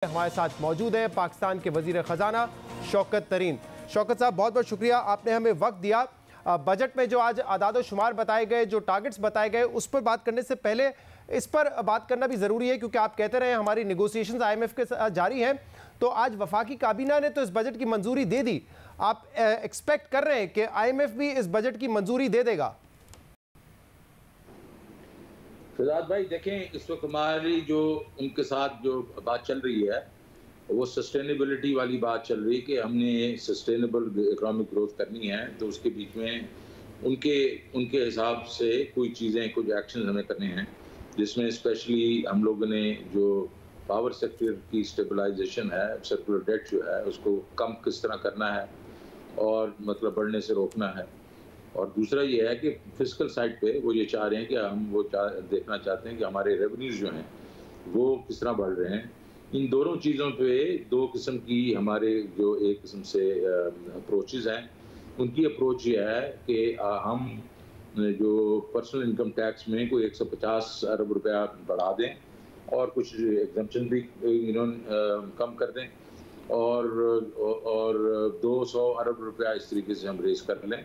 हमारे साथ मौजूद हैं पाकिस्तान के वजीर खजाना शौकत तरीन। शौकत साहब, बहुत बहुत शुक्रिया, आपने हमें वक्त दिया। बजट में जो आज आदाद शुमार बताए गए, जो टारगेट्स बताए गए, उस पर बात करने से पहले इस पर बात करना भी ज़रूरी है, क्योंकि आप कहते रहे हमारी नेगोशिएशंस IMF के साथ जारी हैं। तो आज वफाकी काबीना ने तो इस बजट की मंजूरी दे दी, आप एक्सपेक्ट कर रहे हैं कि IMF भी इस बजट की मंजूरी दे देगा? फिजाद भाई देखें, इस वक्त हमारी जो उनके साथ जो बात चल रही है वो सस्टेनेबिलिटी वाली बात चल रही है कि हमने सस्टेनेबल इकोनॉमिक ग्रोथ करनी है। तो उसके बीच में उनके हिसाब से कोई चीज़ें, कुछ एक्शन हमें करने हैं, जिसमें स्पेशली हम लोगों ने जो पावर सेक्टर की स्टेबलाइजेशन है, सर्कुलर डेट जो है उसको कम किस तरह करना है और मतलब बढ़ने से रोकना है। और दूसरा ये है कि फिजिकल साइड पे वो ये चाह रहे हैं कि हम वो देखना चाहते हैं कि हमारे रेवेन्यूज जो हैं वो किस तरह बढ़ रहे हैं। इन दोनों चीज़ों पे दो किस्म की हमारे जो एक किस्म से अप्रोचेज़ हैं। उनकी अप्रोच ये है कि हम जो पर्सनल इनकम टैक्स में कोई 150 अरब रुपया बढ़ा दें और कुछ एग्जम्पशन भी कम कर दें और 200 अरब रुपया इस तरीके से हम रेस कर लें।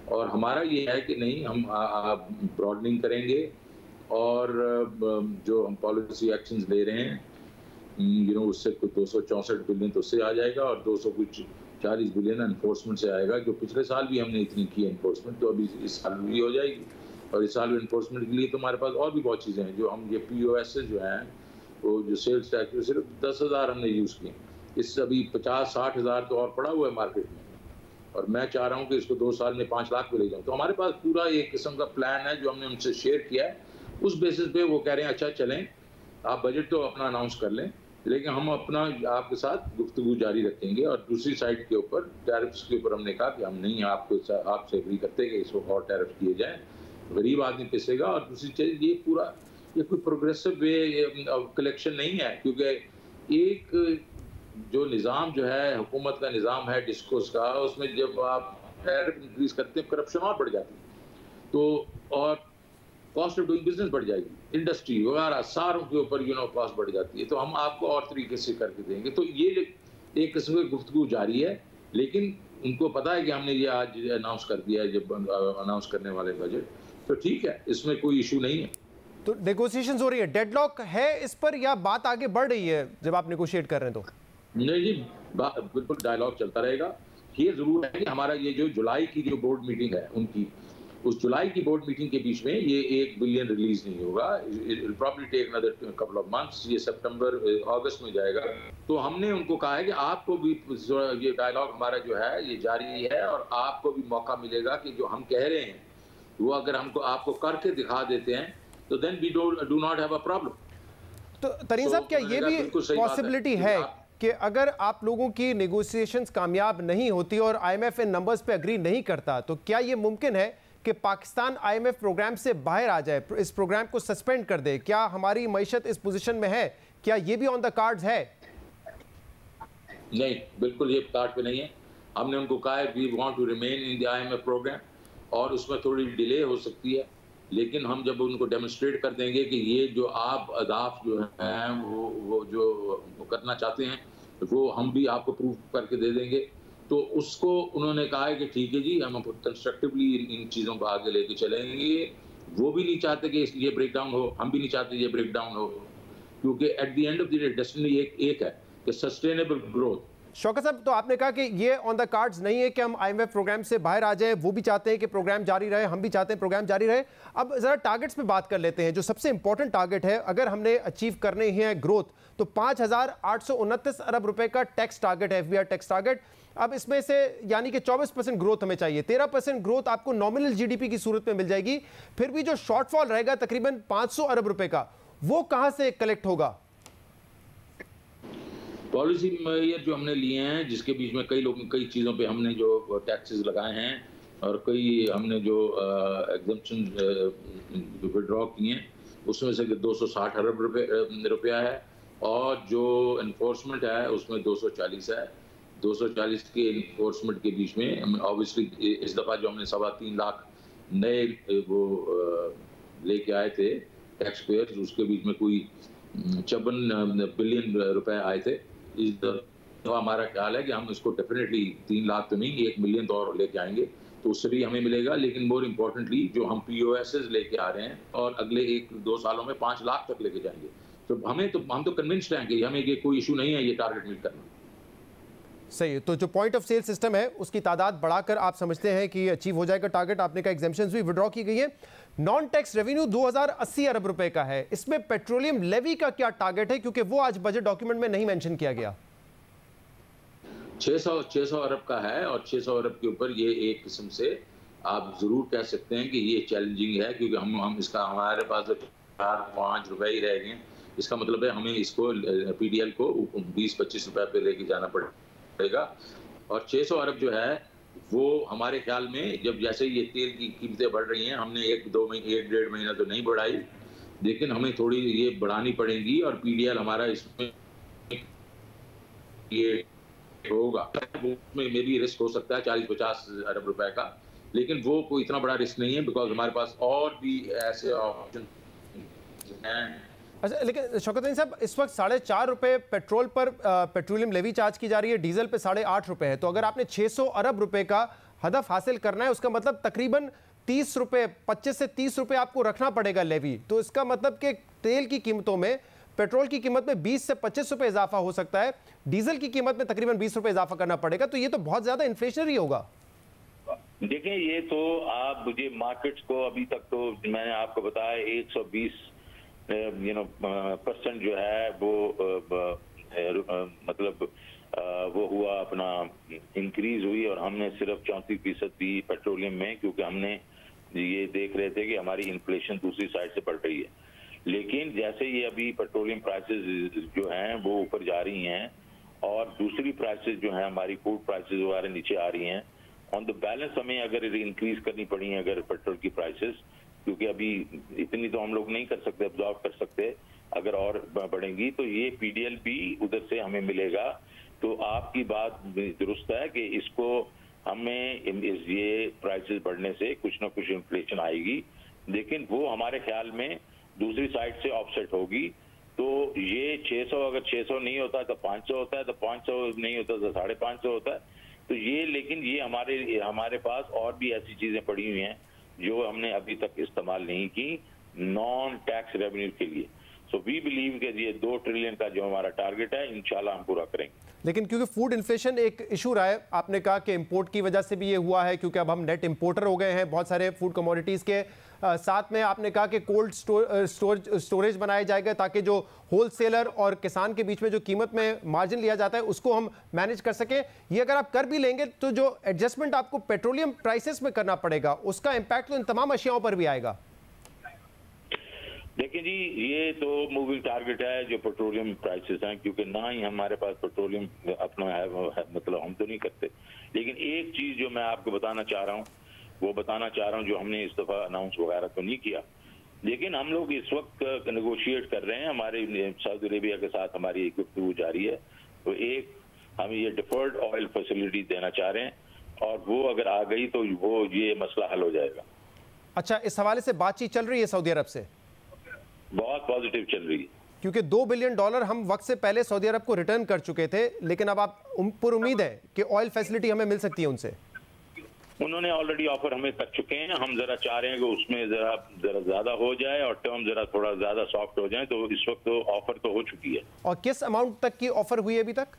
और हमारा ये है कि नहीं, हम ब्रॉडनिंग करेंगे और जो हम पॉलिसी एक्शंस ले रहे हैं उससे कुछ 264 बिलियन तो उससे आ जाएगा और 200 कुछ 40 बिलियन एनफोर्समेंट से आएगा। जो पिछले साल भी हमने इतनी की एनफोर्समेंट, तो अभी इस साल भी हो जाएगी। और इस साल एनफोर्समेंट के लिए तो हमारे पास और भी बहुत चीज़ें हैं। जो हम ये POS जो हैं वो जो सेल्स टैक्स सिर्फ 10,000 हमने यूज़ किए, इससे अभी 50-60 हज़ार तो और पड़ा हुआ है मार्केट में। और मैं चाह रहा हूँ कि इसको 2 साल में 5 लाख पे ले जाऊँ। तो हमारे पास पूरा एक किस्म का प्लान है जो हमने उनसे शेयर किया है। उस बेसिस पे वो कह रहे हैं अच्छा चलें, आप बजट तो अपना अनाउंस कर लें, लेकिन हम अपना आपके साथ गुफ्तगू जारी रखेंगे। और दूसरी साइड के ऊपर टैरिफ्स के ऊपर हमने कहा कि हम नहीं आपसे एग्री करते कि इसको और टैरिफ किए जाएँ, गरीब आदमी पिसेगा। और दूसरी चीज़ ये कोई प्रोग्रेसिव वे कलेक्शन नहीं है, क्योंकि एक जो निज़ाम जो है, हुकूमत का निज़ाम है डिस्कोर्स का, उसमें जब आप टैरिफ इंक्रीज करते हैं करप्शन और बढ़ जाती है, तो और कॉस्ट ऑफ डूइंग बिजनेस बढ़ जाएगी, इंडस्ट्री वगैरह सारों के ऊपर कॉस्ट बढ़ जाती है। तो हम आपको और तरीके से करके देंगे। तो ये एक किस्म की गुफ्तगू जारी है, लेकिन उनको पता है कि हमने ये आज अनाउंस कर दिया है, जब अनाउंस करने वाले बजट, तो ठीक है, इसमें कोई इशू नहीं है। तो नेगोशिएशंस हो रही है, डेडलॉक है इस पर, या बात आगे बढ़ रही है जब आप नेगोशिएट कर रहे हैं? तो नहीं जी, बिल्कुल डायलॉग चलता रहेगा। ये जरूर है कि हमारा ये जो जुलाई की जो बोर्ड मीटिंग है उनकी, उस जुलाई की बोर्ड मीटिंग के बीच में ये 1 बिलियन रिलीज नहीं होगा। It will probably take another couple of months. ये सितंबर अगस्त में जाएगा। तो हमने उनको कहा है कि आपको भी ये डायलॉग हमारा जो है ये जारी है, और आपको भी मौका मिलेगा कि जो हम कह रहे हैं वो अगर हमको आपको करके दिखा देते हैं तो then we do not have a problem. तो तरीन साहब, क्या ये भी पॉसिबिलिटी है कि अगर आप लोगों की नेगोशिएशंस कामयाब नहीं होती और IMF इन नंबर्स पे एग्री नहीं करता, तो क्या ये मुमकिन है कि पाकिस्तान IMF प्रोग्राम से बाहर आ जाए, इस प्रोग्राम को सस्पेंड कर दे? क्या हमारी मईशत इस पोजीशन में है? क्या ये भी ऑन द कार्ड्स है? नहीं, बिल्कुल ये कार्ड पे नहीं है। हमने उनको कहा है we want to remain in the IMF program, और उसमें थोड़ी डिले हो सकती है, लेकिन हम जब उनको डेमोन्स्ट्रेट कर देंगे कि ये जो आप अहदाफ जो हैं वो जो करना चाहते हैं वो हम भी आपको प्रूव करके दे देंगे। तो उसको उन्होंने कहा है कि ठीक है जी, हम कंस्ट्रक्टिवली इन चीज़ों को आगे लेके चलेंगे। वो भी नहीं चाहते कि ये ब्रेक डाउन हो, हम भी नहीं चाहते ये ब्रेक डाउन हो, क्योंकि at the end of the day destiny एक है कि सस्टेनेबल ग्रोथ। शौकत साहब, तो आपने कहा कि ये ऑन द कार्ड्स नहीं है कि हम IMF प्रोग्राम से बाहर आ जाएं। वो भी चाहते हैं कि प्रोग्राम जारी रहे, हम भी चाहते हैं प्रोग्राम जारी रहे। अब जरा टारगेट्स पे बात कर लेते हैं। जो सबसे इंपॉर्टेंट टारगेट है, अगर हमने अचीव करने ही है ग्रोथ, तो 5,829 अरब रुपए का टैक्स टारगेट है, FBR टैक्स टारगेट। अब इसमें से यानी कि 24% ग्रोथ हमें चाहिए। 13% ग्रोथ आपको नॉमिनल GDP की सूरत में मिल जाएगी। फिर भी जो शॉर्टफॉल रहेगा तकरीबन 500 अरब रुपए का, वो कहां से कलेक्ट होगा? पॉलिसी मेजर जो हमने लिए हैं, जिसके बीच में कई चीज़ों पे हमने जो टैक्सेस लगाए हैं और कई हमने जो एग्जम्पशन विड्रॉ किए हैं, उसमें से 260 अरब रुपया है, और जो इन्फोर्समेंट है उसमें 240 है। 240 के इन्फोर्समेंट के बीच में ऑब्वियसली इस दफ़ा जो हमने 3.25 लाख नए वो लेके आए थे टैक्स पेयर्स, उसके बीच में कोई 54 बिलियन रुपए आए थे। तो हमारा ख्याल है कि हम इसको डेफिनेटली 3 लाख तो नहीं, 1 मिलियन तो और लेके आएंगे, तो उससे भी हमें मिलेगा। लेकिन मोर इम्पोर्टेंटली जो हम POSs लेके आ रहे हैं और अगले 1-2 सालों में 5 लाख तक लेके जाएंगे, तो हम तो कन्विंस्ड हैं कि हमें ये कोई इशू नहीं है ये टारगेट मीट करना। सही है। तो जो पॉइंट ऑफ सेल सिस्टम है उसकी तादाद बढ़ाकर आप समझते हैं कि अचीव हो जाएगा टारगेट। आपने कहा एग्जेम्पशंस भी विड्रॉ की गई है। नॉन टैक्स रेवेन्यू 2080 अरब रुपए का है, इसमें पेट्रोलियम लेवी का क्या टारगेट है, क्योंकि वो आज बजट डॉक्यूमेंट में नहीं मेंशन किया गया। 600 अरब का है और 600 अरब के ऊपर ये एक किस्म से आप जरूर कह सकते हैं कि ये चैलेंजिंग है, क्योंकि हम इसका हमारे पास 4-5 रुपए ही रह गए। इसका मतलब है हमें इसको PDL को 20-25 रुपए पे लेके जाना पड़ेगा। और 600 अरब जो है वो हमारे ख्याल में, जब जैसे ये तेल की कीमतें बढ़ रही हैं, हमने 1-1.5 महीना तो नहीं बढ़ाई, लेकिन हमें थोड़ी ये बढ़ानी पड़ेगी। और PDL हमारा इसमें ये होगा, उसमें मे भी रिस्क हो सकता है 40-50 अरब रुपए का, लेकिन वो कोई इतना बड़ा रिस्क नहीं है, बिकॉज हमारे पास और भी ऐसे ऑप्शन हैं। अच्छा, लेकिन शौकत अली साहब, इस वक्त 4.5 रुपए पेट्रोल पर पेट्रोलियम लेवी चार्ज की जा रही है, डीजल पे 8.5 रुपए है। तो अगर आपने 600 अरब रुपए का हदफ हासिल करना है, उसका मतलब तकरीबन 30 रुपए, 25 से 30 रुपए आपको रखना पड़ेगा लेवी। तो इसका मतलब कि तेल की कीमतों में, पेट्रोल की कीमत में 20 से 25 रुपए इजाफा हो सकता है, डीजल की कीमत में तकरीबन 20 रुपए इजाफा करना पड़ेगा। तो ये तो बहुत ज्यादा इन्फ्लेशनरी होगा। देखिए, ये तो आप मुझे मार्केट्स को अभी तक तो मैंने आपको बताया 120 % जो है वो मतलब वो हुआ अपना इंक्रीज हुई, और हमने सिर्फ 34% दी पेट्रोलियम में, क्योंकि हमने ये देख रहे थे कि हमारी इन्फ्लेशन दूसरी साइड से बढ़ रही है। लेकिन जैसे ये अभी पेट्रोलियम प्राइसेस जो हैं वो ऊपर जा रही हैं और दूसरी प्राइसेस जो हैं हमारी फूड प्राइसेस वगैरह नीचे आ रही हैं, ऑन द बैलेंस हमें अगर इंक्रीज करनी पड़ी है अगर पेट्रोल की प्राइसेस, क्योंकि अभी इतनी तो हम लोग नहीं कर सकते, अब्जॉर्ब कर सकते, अगर और बढ़ेंगी तो ये PDL भी उधर से हमें मिलेगा। तो आपकी बात दुरुस्त है कि इसको हमें ये प्राइसेस बढ़ने से कुछ ना कुछ इन्फ्लेशन आएगी, लेकिन वो हमारे ख्याल में दूसरी साइड से ऑफसेट होगी। तो ये 600 अगर 600 नहीं होता तो 500 होता है, तो 500 नहीं होता तो 550 होता है। तो ये, लेकिन ये हमारे पास और भी ऐसी चीजें पड़ी हुई हैं जो हमने अभी तक इस्तेमाल नहीं की नॉन टैक्स रेवेन्यू के लिए। सो वी बिलीव कि ये 2 ट्रिलियन का जो हमारा टारगेट है इंशाल्लाह हम पूरा करेंगे। लेकिन क्योंकि फूड इन्फ्लेशन एक इशू रहा है, आपने कहा कि इंपोर्ट की वजह से भी ये हुआ है, क्योंकि अब हम नेट इंपोर्टर हो गए हैं बहुत सारे फूड कमोडिटीज़ के। साथ में आपने कहा कि कोल्ड स्टोरेज बनाया जाएगा ताकि जो होलसेलर और किसान के बीच में जो कीमत में मार्जिन लिया जाता है उसको हम मैनेज कर सकें। ये अगर आप कर भी लेंगे तो जो एडजस्टमेंट आपको पेट्रोलियम प्राइसेस में करना पड़ेगा उसका इम्पैक्ट तो इन तमाम अशियाओं पर भी आएगा। देखिए जी, ये तो मूविंग टारगेट है जो पेट्रोलियम प्राइसेस हैं, क्योंकि ना ही हमारे पास पेट्रोलियम अपना है, मतलब हम तो नहीं करते। लेकिन एक चीज जो मैं आपको बताना चाह रहा हूँ जो हमने इस दफा अनाउंस वगैरह तो नहीं किया, लेकिन हम लोग इस वक्त नेगोशिएट कर रहे हैं, हमारे सऊदी अरेबिया के साथ हमारी एक गुफ्तगू जारी है। तो एक हम ये डिफर्ड ऑयल फैसिलिटी देना चाह रहे हैं, और वो अगर आ गई तो वो ये मसला हल हो जाएगा। अच्छा, इस हवाले से बातचीत चल रही है सऊदी अरब से? बहुत पॉजिटिव चल रही है, क्योंकि $2 बिलियन हम वक्त से पहले सऊदी अरब को रिटर्न कर चुके थे, लेकिन अब आप पर उम्मीद है कि ऑयल फैसिलिटी हमें मिल सकती है उनसे? उन्होंने ऑलरेडी ऑफर हमें कर चुके हैं। हम जरा चाह रहे हैं कि उसमें जरा ज्यादा हो जाए और टर्म जरा थोड़ा ज्यादा सॉफ्ट हो जाए। तो इस वक्त तो ऑफर तो हो चुकी है। और किस अमाउंट तक की ऑफर हुई है अभी तक?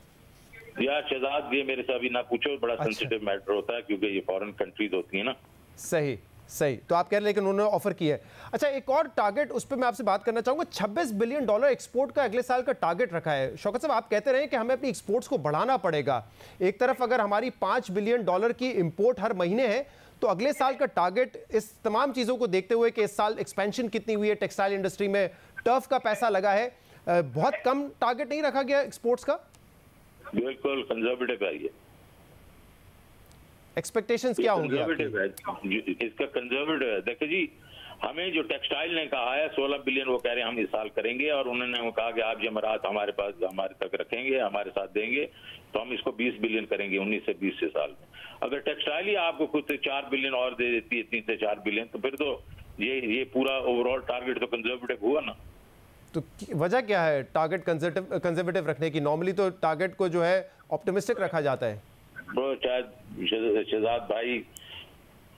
यार शहजाद, ये मेरे से अभी ना पूछो, बड़ा सेंसिटिव मैटर होता है क्योंकि ये फॉरेन कंट्रीज होती है ना। सही। तो आप कह रहे हैं लेकिन उन्होंने ऑफर किया है। अच्छा, एक और टारगेट उस पर मैं आपसे बात करना चाहूंगा। $26 बिलियन एक्सपोर्ट का अगले साल का टारगेट रखा है। शौकत साहब, आप कहते रहे कि हमें अपनी एक्सपोर्ट्स को बढ़ाना पड़ेगा। एक तरफ अगर हमारी $5 बिलियन की इंपोर्ट हर महीने है, तो अगले साल का टारगेट इस तमाम चीज़ों को देखते हुए कि इस साल एक्सपेंशन कितनी हुई है, टेक्सटाइल इंडस्ट्री में टर्फ का पैसा लगा है, बहुत कम टारगेट नहीं रखा गया एक्सपोर्ट्स का? बिल्कुल कंजर्वेटिव है ये। एक्सपेक्टेशंस क्या होंगी? इसका कंजर्वेटिव है। देखिए जी, हमें जो टेक्सटाइल ने कहा है 16 बिलियन वो कह रहे हैं हम इस साल करेंगे, और उन्होंने कहा कि आप जमरात हमारे पास हमारे तक रखेंगे, हमारे साथ देंगे, तो हम इसको 20 बिलियन करेंगे 19 से 20 से साल में। अगर टेक्सटाइल ही आपको खुद से 4 बिलियन और दे देती है, 3 से 4 बिलियन, तो फिर तो ये पूरा ओवरऑल टारगेट तो कंजर्वेटिव हुआ ना। तो वजह क्या है टारगेट कंजर्वेटिव रखने की? नॉर्मली तो टारगेट को जो है ऑप्टिमिस्टिक रखा जाता है। वो शायद शहजाद भाई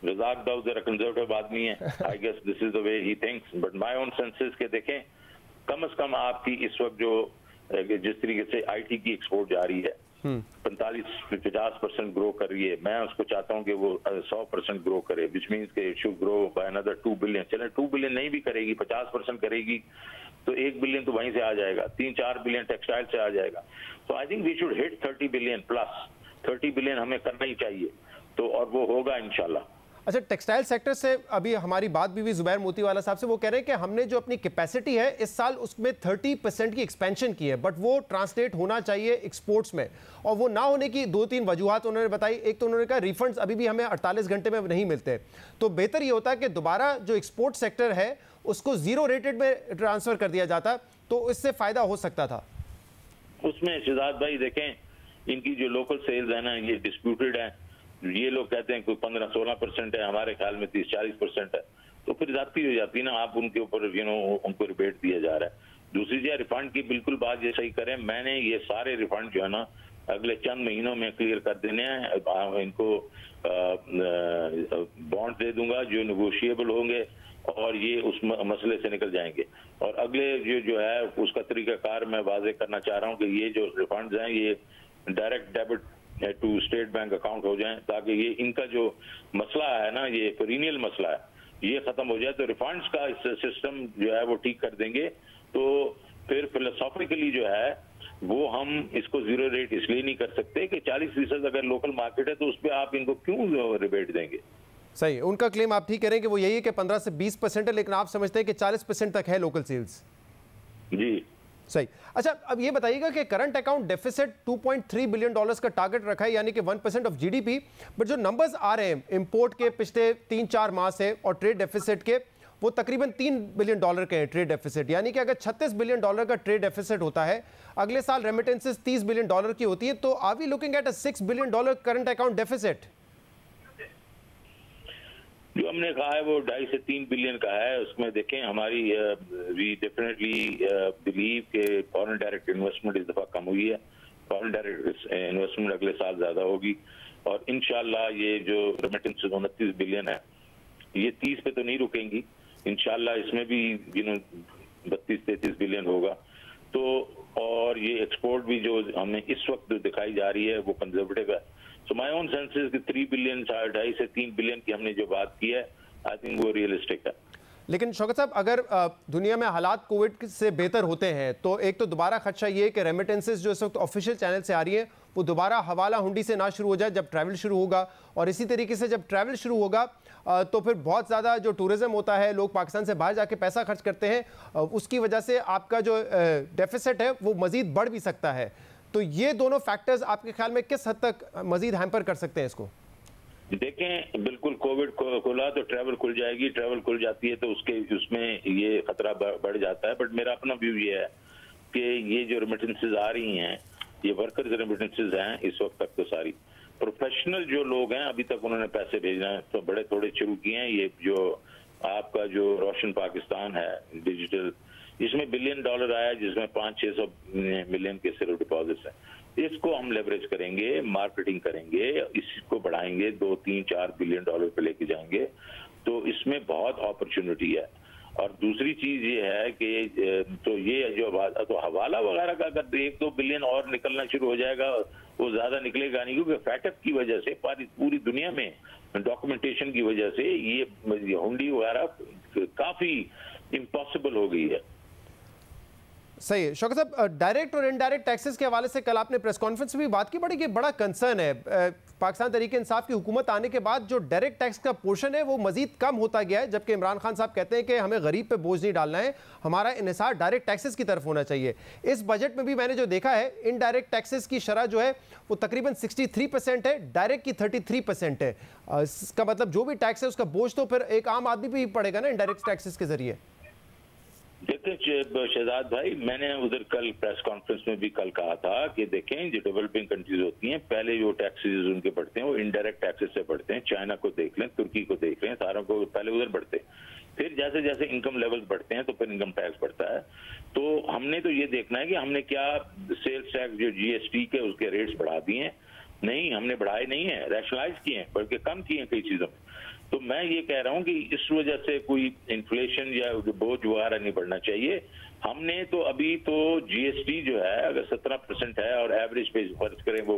रज़ाक दाऊद जरा कंजर्वेटिव आदमी है, I guess this is the way he thinks, but my own senses के देखें, कम से कम आपकी इस वक्त जो जिस तरीके से आईटी की एक्सपोर्ट जा रही है 45-50% ग्रो कर रही है, मैं उसको चाहता हूं कि वो 100% ग्रो करे, विच मीन्स के it should grow by another 2 billion. चले 2 बिलियन नहीं भी करेगी, 50% करेगी तो 1 बिलियन तो वहीं से आ जाएगा, 3-4 बिलियन टेक्सटाइल से आ जाएगा। तो I think we should hit 30 billion plus, 30 billion हमें करना ही चाहिए, तो और वो होगा इंशाल्लाह। अच्छा, टेक्सटाइल सेक्टर से अभी हमारी बात भी हुई जुबैर मोतीवाला साहब से, वो कह रहे हैं कि हमने जो अपनी कैपेसिटी है इस साल उसमें 30% की एक्सपेंशन की है, बट वो ट्रांसलेट होना चाहिए एक्सपोर्ट्स में, और वो ना होने की 2-3 वजूहत उन्होंने बताई। एक तो उन्होंने कहा रिफंड्स अभी भी हमें 48 घंटे में नहीं मिलते, तो बेहतर ये होता है कि दोबारा जो एक्सपोर्ट सेक्टर है उसको जीरो रेटेड में ट्रांसफर कर दिया जाता, तो इससे फायदा हो सकता था। उसमें शहजाद भाई देखें, इनकी जो लोकल सेल्स है ना, ये डिस्प्यूटेड है। ये लोग कहते हैं कोई 15-16% है, हमारे ख्याल में 30-40% है, तो फिर जाती हो जाती है ना, आप उनके ऊपर उनको रिबेट दिया जा रहा है। दूसरी चीज रिफंड की बिल्कुल बात ये सही करें, मैंने ये सारे रिफंड जो है ना अगले चंद महीनों में क्लियर कर देने हैं, इनको बॉन्ड दे दूंगा जो नेगोशिएबल होंगे और ये उस मसले से निकल जाएंगे। और अगले जो है उसका तरीकाकार मैं वाजे करना चाह रहा हूँ कि ये जो रिफंड्स हैं ये direct debit to State Bank account हो जाएं, ताकि ये इनका जो मसला है ना, ये पेरिनियल मसला है, ये खत्म हो जाए। तो रिफंड्स का सिस्टम जो है वो ठीक कर देंगे, तो फिर फिलोसॉफिकली जो है वो हम इसको जीरो रेट इसलिए नहीं कर सकते कि 40% अगर लोकल मार्केट है तो उस पर आप इनको क्यों रिबेट देंगे। सही, उनका क्लेम आप ठीक करें कि वो यही है कि 15 से 20% है, लेकिन आप समझते हैं कि 40% तक है लोकल सेल्स। जी सही। अच्छा, अब ये बताइएगा कि करंट अकाउंट डेफिसिट $2.3 बिलियन का टारगेट रखा है, यानी कि 1% ऑफ जीडीपी, बट जो नंबर्स आ रहे हैं इंपोर्ट के पिछले 3-4 माह से और ट्रेड डेफिसिट के, वो तकरीबन $3 बिलियन के हैं ट्रेड डेफिसिट। यानी कि अगर $36 बिलियन का ट्रेड डेफिसिट होता है, अगले साल रेमिटेंसेस $30 बिलियन की होती है, तो are we looking at a $6 billion current account deficit? जो हमने कहा है वो 2.5 से 3 बिलियन का है। उसमें देखें हमारी वी डेफिनेटली बिलीव के फॉरेन डायरेक्ट इन्वेस्टमेंट इस दफा कम हुई है, फॉरेन डायरेक्ट इन्वेस्टमेंट अगले साल ज्यादा होगी, और इंशाल्लाह ये जो रेमिटेंस 29 बिलियन है ये 30 पे तो नहीं रुकेंगी, इंशाल्लाह इसमें भी 32-33 बिलियन होगा। तो और ये एक्सपोर्ट भी जो हमें इस वक्त दिखाई जा रही है वो कंजर्वेटिव है। So my own sense is कि 3 बिलियन 2.5 से 3 बिलियन की हमने जो बात की है, आई थिंक वो रियलिस्टिक है। लेकिन शौकत साहब, अगर दुनिया में हालात कोविड से बेहतर होते हैं तो एक तो दोबारा खदशा ये है कि रेमिटेंसेस जो इस वक्त ऑफिशियल चैनल से आ रही है वो दोबारा हवाला हुंडी से ना शुरू हो जाए जब ट्रैवल शुरू होगा, और इसी तरीके से जब ट्रैवल शुरू होगा तो फिर बहुत ज़्यादा जो टूरिज़्म होता है, लोग पाकिस्तान से बाहर जाके पैसा खर्च करते हैं, उसकी वजह से आपका जो डेफिसिट है वो मज़ीद बढ़ भी सकता है। तो ये दोनों फैक्टर्स आपके ख्याल में किस हद तक मजीद हैम्पर कर सकते हैं इसको? देखें, बिल्कुल कोविड खुला तो ट्रैवल खुल जाएगी, ट्रैवल खुल जाती है तो उसमें ये खतरा बढ़ जाता है। बट मेरा अपना व्यू ये है कि ये जो रेमिटेंसेज आ रही हैं ये वर्कर्स रेमिटेंसेज हैं इस वक्त तक। तो सारी प्रोफेशनल जो लोग हैं अभी तक उन्होंने पैसे भेजना है तो बड़े थोड़े शुरू किए हैं। ये जो आपका जो रोशन पाकिस्तान है डिजिटल, इसमें $1 बिलियन आया, जिसमें 500-600 मिलियन के सिर्फ डिपॉजिट्स हैं। इसको हम लेवरेज करेंगे, मार्केटिंग करेंगे, इसको बढ़ाएंगे, 2-3-4 बिलियन डॉलर पे लेके जाएंगे, तो इसमें बहुत अपॉर्चुनिटी है। और दूसरी चीज ये है कि तो ये जो तो हवाला वगैरह का अगर 1-2 बिलियन और निकलना शुरू हो जाएगा, वो ज्यादा निकलेगा नहीं, क्योंकि फैटअप की वजह से पूरी दुनिया में डॉक्यूमेंटेशन की वजह से ये हुंडी वगैरह काफी इम्पॉसिबल हो गई है। सही है। शौकत साहब, डायरेक्ट और इनडायरेक्ट टैक्सेस के हवाले से कल आपने प्रेस कॉन्फ्रेंस में भी बात की, बड़ा कंसर्न है पाकिस्तान तहरीक इंसाफ की हुकूमत आने के बाद जो डायरेक्ट टैक्स का पोर्शन है वो मजीद कम होता गया है, जबकि इमरान खान साहब कहते हैं कि हमें गरीब पे बोझ नहीं डालना है, हमारा इन्हिसार डायरेक्ट टैक्सेस की तरफ होना चाहिए। इस बजट में भी मैंने जो देखा है इनडायरेक्ट टैक्सेस की शरह जो है वो तकरीबन 63% है, डायरेक्ट की 33% है। इसका मतलब जो भी टैक्स है उसका बोझ तो फिर एक आम आदमी भी पड़ेगा ना इनडायरेक्ट टैक्सेस के जरिए। देखते शहजाद भाई, मैंने उधर कल प्रेस कॉन्फ्रेंस में भी कल कहा था कि देखें जो डेवलपिंग कंट्रीज होती हैं पहले जो टैक्सेस उनके बढ़ते हैं वो इनडायरेक्ट टैक्सेस से बढ़ते हैं। चाइना को देख लें, तुर्की को देख लें, सारों को पहले उधर बढ़ते हैं। फिर जैसे जैसे इनकम लेवल्स बढ़ते हैं तो फिर इनकम टैक्स बढ़ता है। तो हमने तो ये देखना है कि हमने क्या सेल्स टैक्स जो जीएसटी के उसके रेट्स बढ़ा दिए हैं, नहीं हमने बढ़ाए नहीं है, रैशनलाइज किए हैं, बल्कि कम किए हैं कई चीजों में। तो मैं ये कह रहा हूं कि इस वजह से कोई इन्फ्लेशन या बोझ वगैरह नहीं बढ़ना चाहिए। हमने तो अभी तो जीएसटी जो है अगर 17% है और एवरेज पे फर्ज करें वो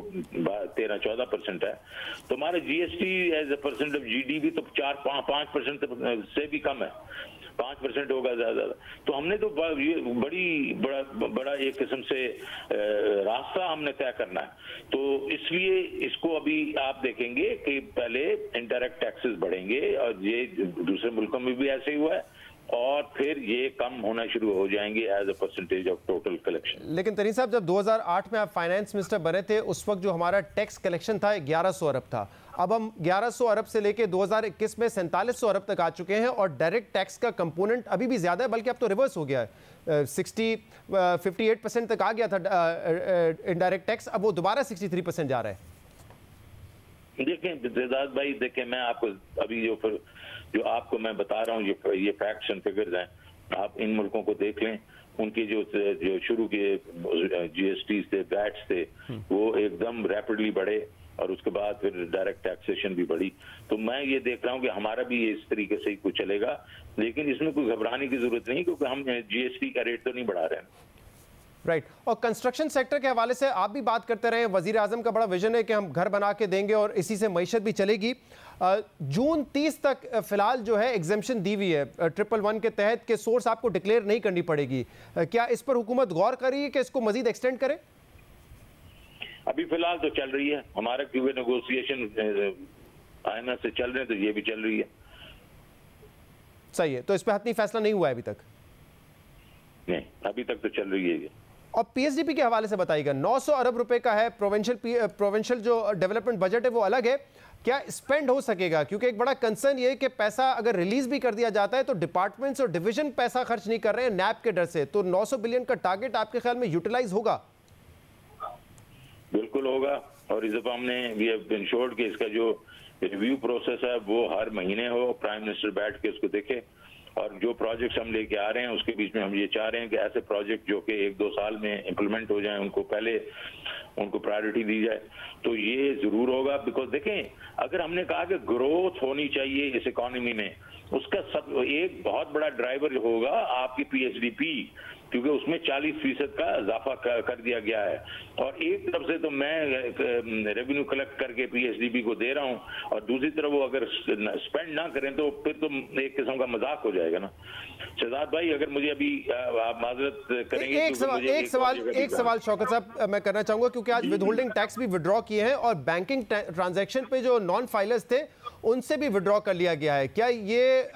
13-14% है, तो हमारा GST as a percent of GDP तो 4-5% से भी कम है, 5% होगा ज्यादा। तो हमने तो बड़ा एक किस्म से रास्ता हमने तय करना है। तो इसलिए इसको अभी आप देखेंगे कि पहले इनडायरेक्ट टैक्सेस बढ़ेंगे और ये दूसरे मुल्कों में भी ऐसे ही हुआ है, और फिर ये कम होना शुरू हो जाएंगे as a percentage of total collection. लेकिन तरीन साहब, जब 2008 में आप फाइनेंस मिनिस्टर बने थे, उस वक्त जो हमारा टैक्स कलेक्शन था 1100 अरब था। अब हम 1100 अरब से लेके 2021 में 4700 अरब तक आ चुके हैं और डायरेक्ट टैक्स का कंपोनेंट अभी भी ज्यादा है, बल्कि अब तो रिवर्स हो गया है। 58% तक आ गया था इनडायरेक्ट टैक्स, अब वो दोबारा 63% जा रहा है। देखें ज़ेदाद भाई, देखें मैं आपको अभी जो आपको मैं बता रहा हूँ, ये फैक्ट्स एंड फिगर्स हैं, आप इन मुल्कों को देख लें, उनके जो शुरू के जीएसटी थे, वैट्स थे, वो एकदम रैपिडली बढ़े और उसके बाद फिर डायरेक्ट टैक्सेशन भी बढ़ी। तो मैं ये देख रहा हूँ कि हमारा भी इस तरीके से ही कुछ चलेगा, लेकिन इसमें कोई घबराने की जरूरत नहीं, क्योंकि हम जीएसटी का रेट तो नहीं बढ़ा रहे हैं। राइट। और कंस्ट्रक्शन सेक्टर के हवाले से आप भी बात करते रहे, वजीर आजम का बड़ा विजन है कि हम घर बना के देंगे और इसी से मईशत भी चलेगी। जून 30 तक फिलहाल जो है एग्जेम्पशन दी हुई है 111 के तहत के सोर्स आपको डिक्लेयर नहीं करनी पड़ेगी। क्या इस पर हुकूमत गौर कर रही है कि इसको मजीद एक्सटेंड करे? अभी फिलहाल तो चल रही है, हमारे क्योंकि नेगोशिएशन IMF से चल रहे हैं, तो ये भी चल रही है। सही है, तो इस पर हतमी फैसला नहीं हुआ है अभी तक? नहीं, अभी तक तो चल रही है ये। और पीएसडीपी के हवाले से बताइएगा, 900 अरब रुपए का है प्रोविंशियल जो डेवलपमेंट बजट है वो अलग है, क्या स्पेंड हो सकेगा? क्योंकि एक बड़ा कंसर्न ये है कि पैसा अगर रिलीज भी कर दिया जाता है तो डिपार्टमेंट्स और डिवीजन पैसा खर्च नहीं कर रहे हैं नैप के डर से, तो 900 बिलियन का टारगेट आपके ख्याल में यूटिलाइज होगा? बिल्कुल होगा, और इस दफा हमने वी हैव इंश्योर्ड कि इसका जो रिव्यू प्रोसेस है वो हर महीने हो, प्राइम मिनिस्टर बैठ के उसको देखे, और जो प्रोजेक्ट्स हम लेके आ रहे हैं उसके बीच में हम ये चाह रहे हैं कि ऐसे प्रोजेक्ट जो कि 1-2 साल में इम्प्लीमेंट हो जाएं, उनको प्रायोरिटी दी जाए। तो ये जरूर होगा, बिकॉज देखें अगर हमने कहा कि ग्रोथ होनी चाहिए इस इकोनॉमी में, उसका एक बहुत बड़ा ड्राइवर होगा आपकी पीएचडीपी, क्योंकि उसमें 40% का इजाफा कर दिया गया है। और एक तरफ से तो मैं रेवेन्यू कलेक्ट करके पीएचडीपी को दे रहा हूं, और दूसरी तरफ वो अगर स्पेंड ना करें तो फिर तो एक किस्म का मजाक हो जाएगा ना। शहजाद भाई, अगर मुझे अभी आप माजरत करेंगे, एक सवाल शौकत साहब मैं करना चाहूंगा, क्योंकि आज विदहोल्डिंग टैक्स भी विड्रॉ किए हैं और बैंकिंग ट्रांजैक्शन पे जो नॉन फाइलर्स थे उनसे भी विड्रॉ कर लिया गया है। क्या ये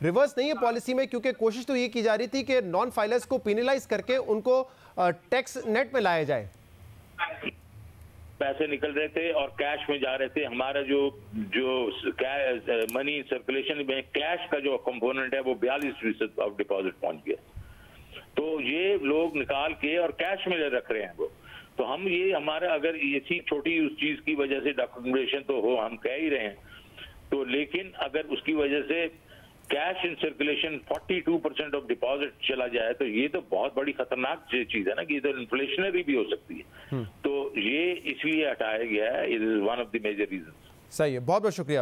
रिवर्स नहीं है पॉलिसी में? क्योंकि कोशिश तो ये की जा रही थी कि नॉन फाइलर्स को पेनलाइज करके उनको टैक्स नेट में लाया जाए। पैसे निकल रहे थे और कैश में जा रहे थे। हमारा जो मनी सर्कुलेशन में कैश का जो कंपोनेंट है वो 42% ऑफ डिपॉजिट पहुंच गया। तो ये लोग निकाल के और कैश में रख रहे हैं वो। तो हम ये हमारा अगर इसी छोटी उस चीज की वजह से डॉक्यूमेंटेशन तो हो, हम कह ही रहे हैं, तो लेकिन अगर उसकी वजह से cash in circulation 42% of deposit चला जाए तो ये तो बहुत बड़ी खतरनाक चीज है ना, कि ये तो इन्फ्लेशनरी भी हो सकती है। तो ये इसलिए हटाया गया है, it is one of the major reasons. सही है, बहुत बहुत शुक्रिया।